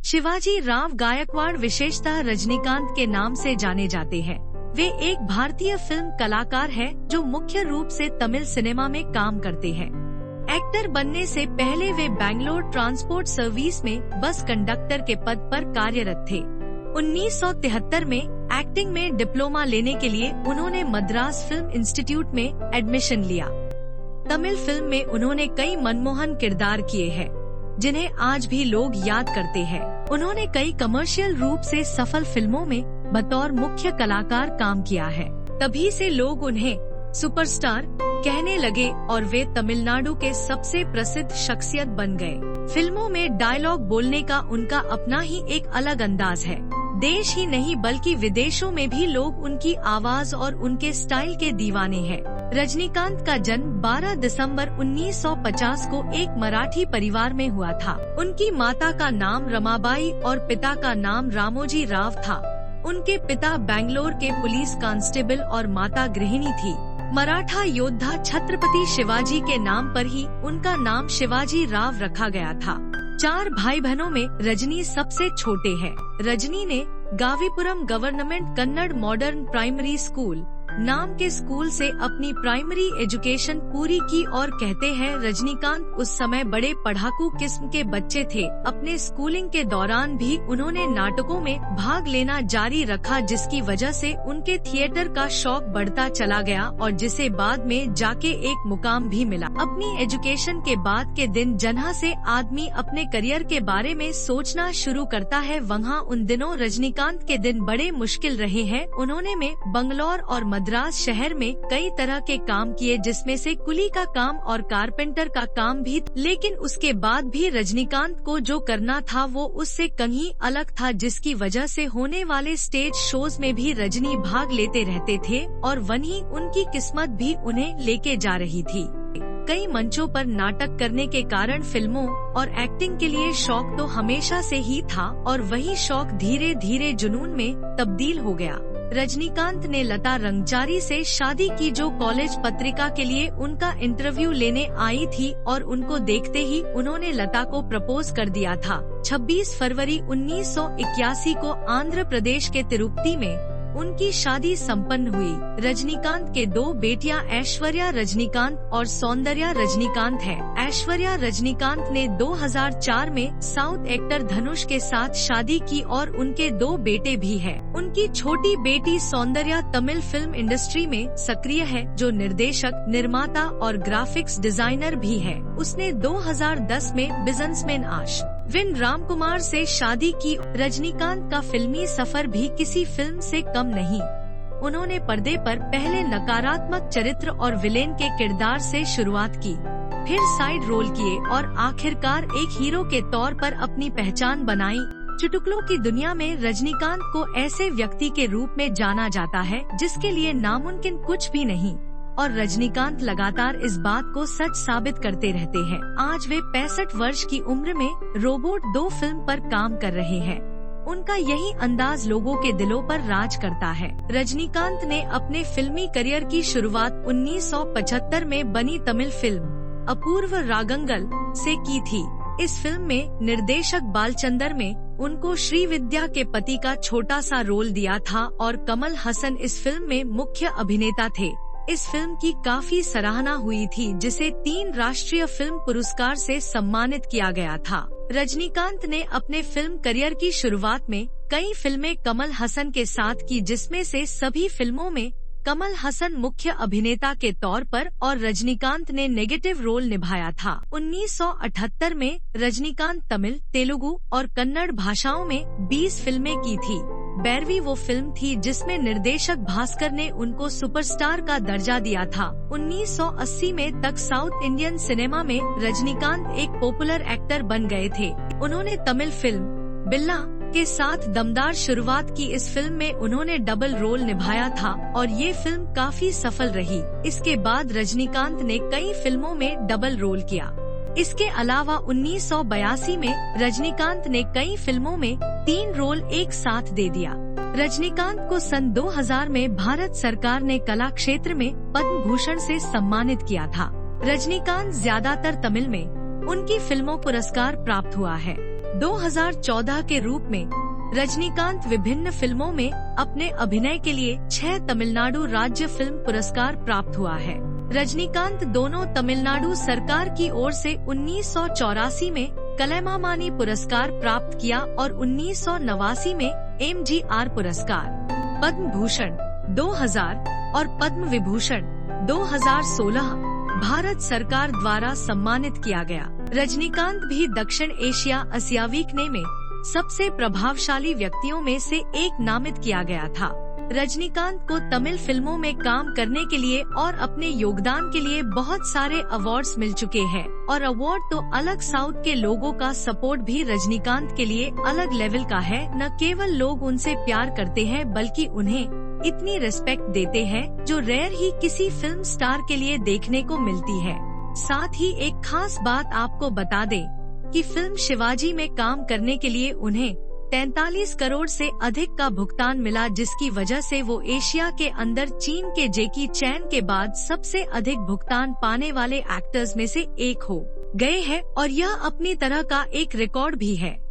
शिवाजी राव गायकवाड़ विशेषतः रजनीकांत के नाम से जाने जाते हैं। वे एक भारतीय फिल्म कलाकार हैं जो मुख्य रूप से तमिल सिनेमा में काम करते हैं। एक्टर बनने से पहले वे बैंगलोर ट्रांसपोर्ट सर्विस में बस कंडक्टर के पद पर कार्यरत थे। 1973 में एक्टिंग में डिप्लोमा लेने के लिए उन्होंने मद्रास फिल्म इंस्टीट्यूट में एडमिशन लिया। तमिल फिल्म में उन्होंने कई मनमोहन किरदार किए हैं, जिन्हें आज भी लोग याद करते हैं। उन्होंने कई कमर्शियल रूप से सफल फिल्मों में बतौर मुख्य कलाकार काम किया है। तभी से लोग उन्हें सुपरस्टार कहने लगे और वे तमिलनाडु के सबसे प्रसिद्ध शख्सियत बन गए। फिल्मों में डायलॉग बोलने का उनका अपना ही एक अलग अंदाज है। देश ही नहीं बल्कि विदेशों में भी लोग उनकी आवाज और उनके स्टाइल के दीवाने हैं। रजनीकांत का जन्म 12 दिसंबर 1950 को एक मराठी परिवार में हुआ था। उनकी माता का नाम रमाबाई और पिता का नाम रामोजी राव था। उनके पिता बेंगलोर के पुलिस कांस्टेबल और माता गृहिणी थी। मराठा योद्धा छत्रपति शिवाजी के नाम पर ही उनका नाम शिवाजी राव रखा गया था। 4 भाई बहनों में रजनी सबसे छोटे हैं। रजनी ने Gavipuram government Kannada modern primary school नाम के स्कूल से अपनी प्राइमरी एजुकेशन पूरी की और कहते हैं रजनीकांत उस समय बड़े पढ़ाकू किस्म के बच्चे थे। अपने स्कूलिंग के दौरान भी उन्होंने नाटकों में भाग लेना जारी रखा, जिसकी वजह से उनके थिएटर का शौक बढ़ता चला गया और जिसे बाद में जाके एक मुकाम भी मिला। अपनी एजुकेशन के बाद के दिन जहाँ से आदमी अपने करियर के बारे में सोचना शुरू करता है, वहाँ उन दिनों रजनीकांत के दिन बड़े मुश्किल रहे हैं। उन्होंने में बंगलौर और मद्रास शहर में कई तरह के काम किए, जिसमें से कुली का काम और कारपेंटर का काम भी, लेकिन उसके बाद भी रजनीकांत को जो करना था वो उससे कहीं अलग था, जिसकी वजह से होने वाले स्टेज शोज में भी रजनी भाग लेते रहते थे और वहीं उनकी किस्मत भी उन्हें लेके जा रही थी। कई मंचों पर नाटक करने के कारण फिल्मों और एक्टिंग के लिए शौक तो हमेशा से ही था और वही शौक धीरे धीरे जुनून में तब्दील हो गया। रजनीकांत ने लता रंगचारी से शादी की, जो कॉलेज पत्रिका के लिए उनका इंटरव्यू लेने आई थी और उनको देखते ही उन्होंने लता को प्रपोज कर दिया था। 26 फरवरी 1981 को आंध्र प्रदेश के तिरुपति में उनकी शादी संपन्न हुई। रजनीकांत के 2 बेटियां ऐश्वर्या रजनीकांत और सौंदर्या रजनीकांत हैं। ऐश्वर्या रजनीकांत ने 2004 में साउथ एक्टर धनुष के साथ शादी की और उनके 2 बेटे भी हैं। उनकी छोटी बेटी सौंदर्या तमिल फिल्म इंडस्ट्री में सक्रिय है, जो निर्देशक, निर्माता और ग्राफिक्स डिजाइनर भी है। उसने 2010 में बिजनेसमैन अश्विन रामकुमार से शादी की। रजनीकांत का फिल्मी सफर भी किसी फिल्म से कम नहीं। उन्होंने पर्दे पर पहले नकारात्मक चरित्र और विलेन के किरदार से शुरुआत की, फिर साइड रोल किए और आखिरकार एक हीरो के तौर पर अपनी पहचान बनाई। चुटकुलों की दुनिया में रजनीकांत को ऐसे व्यक्ति के रूप में जाना जाता है जिसके लिए नामुमकिन कुछ भी नहीं, और रजनीकांत लगातार इस बात को सच साबित करते रहते हैं। आज वे 65 वर्ष की उम्र में रोबोट 2 फिल्म पर काम कर रहे हैं। उनका यही अंदाज लोगों के दिलों पर राज करता है। रजनीकांत ने अपने फिल्मी करियर की शुरुआत 1975 में बनी तमिल फिल्म अपूर्व रागंगल से की थी। इस फिल्म में निर्देशक बालचंदर में उनको श्रीविद्या के पति का छोटा सा रोल दिया था और कमल हसन इस फिल्म में मुख्य अभिनेता थे। इस फिल्म की काफी सराहना हुई थी, जिसे 3 राष्ट्रीय फिल्म पुरस्कार से सम्मानित किया गया था। रजनीकांत ने अपने फिल्म करियर की शुरुआत में कई फिल्में कमल हसन के साथ की, जिसमें से सभी फिल्मों में कमल हसन मुख्य अभिनेता के तौर पर और रजनीकांत ने नेगेटिव रोल निभाया था। 1978 में रजनीकांत तमिल, तेलुगु और कन्नड़ भाषाओं में 20 फिल्में की थी। 12वीं वो फिल्म थी जिसमें निर्देशक भास्कर ने उनको सुपरस्टार का दर्जा दिया था। 1980 में तक साउथ इंडियन सिनेमा में रजनीकांत एक पॉपुलर एक्टर बन गए थे। उन्होंने तमिल फिल्म बिल्ला के साथ दमदार शुरुआत की। इस फिल्म में उन्होंने डबल रोल निभाया था और ये फिल्म काफी सफल रही। इसके बाद रजनीकांत ने कई फिल्मों में डबल रोल किया। इसके अलावा 1982 में रजनीकांत ने कई फिल्मों में 3 रोल एक साथ दे दिया। रजनीकांत को सन 2000 में भारत सरकार ने कला क्षेत्र में पद्म भूषण से सम्मानित किया था। रजनीकांत ज्यादातर तमिल में उनकी फिल्मों पुरस्कार प्राप्त हुआ है। 2014 के रूप में रजनीकांत विभिन्न फिल्मों में अपने अभिनय के लिए 6 तमिलनाडु राज्य फिल्म पुरस्कार प्राप्त हुआ है। रजनीकांत दोनों तमिलनाडु सरकार की ओर से 1984 में कलैमामणि पुरस्कार प्राप्त किया और 1989 में MGR पुरस्कार, पद्म भूषण 2000 और पद्म विभूषण 2016 भारत सरकार द्वारा सम्मानित किया गया। रजनीकांत भी दक्षिण एशिया आसियावीकने में सबसे प्रभावशाली व्यक्तियों में से एक नामित किया गया था। रजनीकांत को तमिल फिल्मों में काम करने के लिए और अपने योगदान के लिए बहुत सारे अवार्ड्स मिल चुके हैं और अवार्ड तो अलग, साउथ के लोगों का सपोर्ट भी रजनीकांत के लिए अलग लेवल का है। न केवल लोग उनसे प्यार करते हैं बल्कि उन्हें इतनी रिस्पेक्ट देते हैं जो रेयर ही किसी फिल्म स्टार के लिए देखने को मिलती है। साथ ही एक खास बात आपको बता दें कि फिल्म शिवाजी में काम करने के लिए उन्हें 43 करोड़ से अधिक का भुगतान मिला, जिसकी वजह से वो एशिया के अंदर चीन के जैकी चैन के बाद सबसे अधिक भुगतान पाने वाले एक्टर्स में से एक हो गए हैं और यह अपनी तरह का एक रिकॉर्ड भी है।